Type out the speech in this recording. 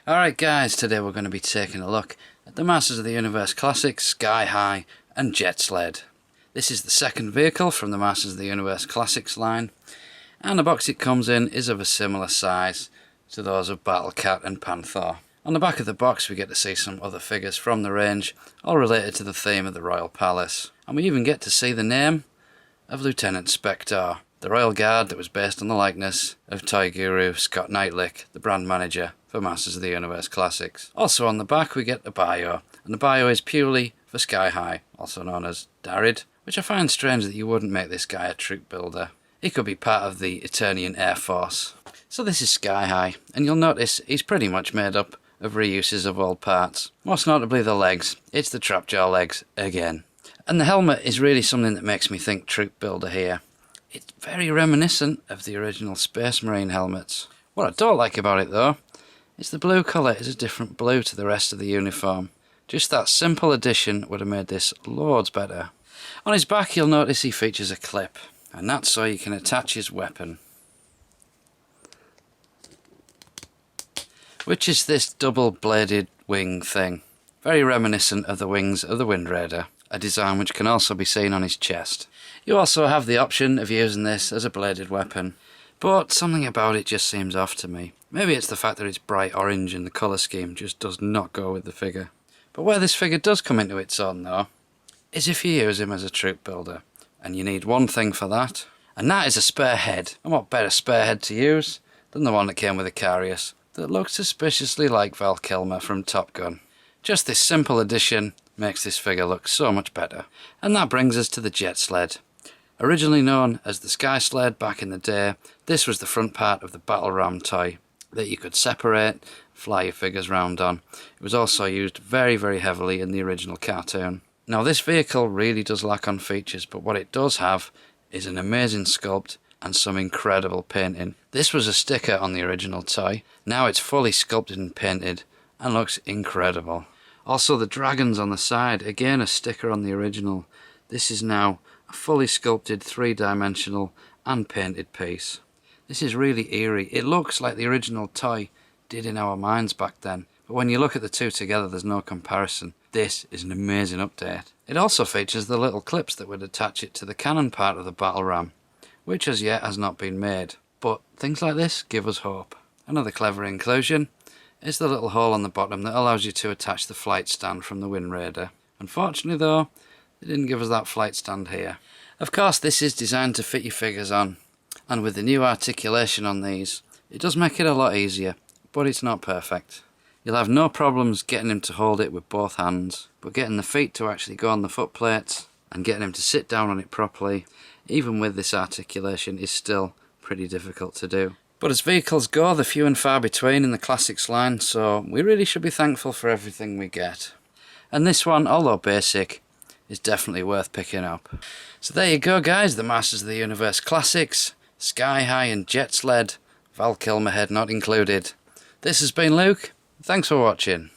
Alright guys, today we're going to be taking a look at the Masters of the Universe Classics, Sky High and Jet Sled. This is the second vehicle from the Masters of the Universe Classics line, and the box it comes in is of a similar size to those of Battle Cat and Panther. On the back of the box we get to see some other figures from the range, all related to the theme of the Royal Palace. And we even get to see the name of Lieutenant Spectre, the Royal Guard that was based on the likeness of toy guru Scott Knightlick, the brand manager for Masters of the Universe Classics. Also on the back we get a bio, and the bio is purely for Sky High, also known as Darrid, which I find strange that you wouldn't make this guy a troop builder. He could be part of the Eternian Air Force. So this is Sky High, and you'll notice he's pretty much made up of reuses of old parts. Most notably the legs. It's the trapjaw legs again. And the helmet is really something that makes me think troop builder here. It's very reminiscent of the original Space Marine helmets. What I don't like about it though, is the blue colour is a different blue to the rest of the uniform. Just that simple addition would have made this loads better. On his back you'll notice he features a clip, and that's so you can attach his weapon, which is this double bladed wing thing, very reminiscent of the wings of the Wind Raider, a design which can also be seen on his chest. You also have the option of using this as a bladed weapon, but something about it just seems off to me. Maybe it's the fact that it's bright orange and the colour scheme just does not go with the figure. But where this figure does come into its own though, is if you use him as a troop builder, and you need one thing for that, and that is a spare head. And what better spare head to use than the one that came with the Carius, that looks suspiciously like Val Kilmer from Top Gun. Just this simple addition makes this figure look so much better. And that brings us to the Jet Sled. Originally known as the Sky Sled back in the day, this was the front part of the Battle Ram toy that you could separate, fly your figures round on. It was also used very, very heavily in the original cartoon. Now this vehicle really does lack on features, but what it does have is an amazing sculpt and some incredible painting. This was a sticker on the original toy, now it's fully sculpted and painted and looks incredible. Also the dragons on the side, again a sticker on the original. This is now a fully sculpted 3-dimensional and painted piece. This is really eerie. It looks like the original toy did in our minds back then, but when you look at the two together there's no comparison. This is an amazing update. It also features the little clips that would attach it to the cannon part of the battle ram, which as yet has not been made, but things like this give us hope. Another clever inclusion is the little hole on the bottom that allows you to attach the flight stand from the Wind Raider. Unfortunately though, they didn't give us that flight stand here. Of course this is designed to fit your figures on, and with the new articulation on these, it does make it a lot easier, but it's not perfect. You'll have no problems getting him to hold it with both hands, but getting the feet to actually go on the foot plates and getting him to sit down on it properly, even with this articulation, is still pretty difficult to do. But as vehicles go, they're few and far between in the Classics line, so we really should be thankful for everything we get. And this one, although basic, is definitely worth picking up. So there you go guys, the Masters of the Universe Classics, Sky High and Jet Sled, Val Kilmer head not included. This has been Luke, thanks for watching.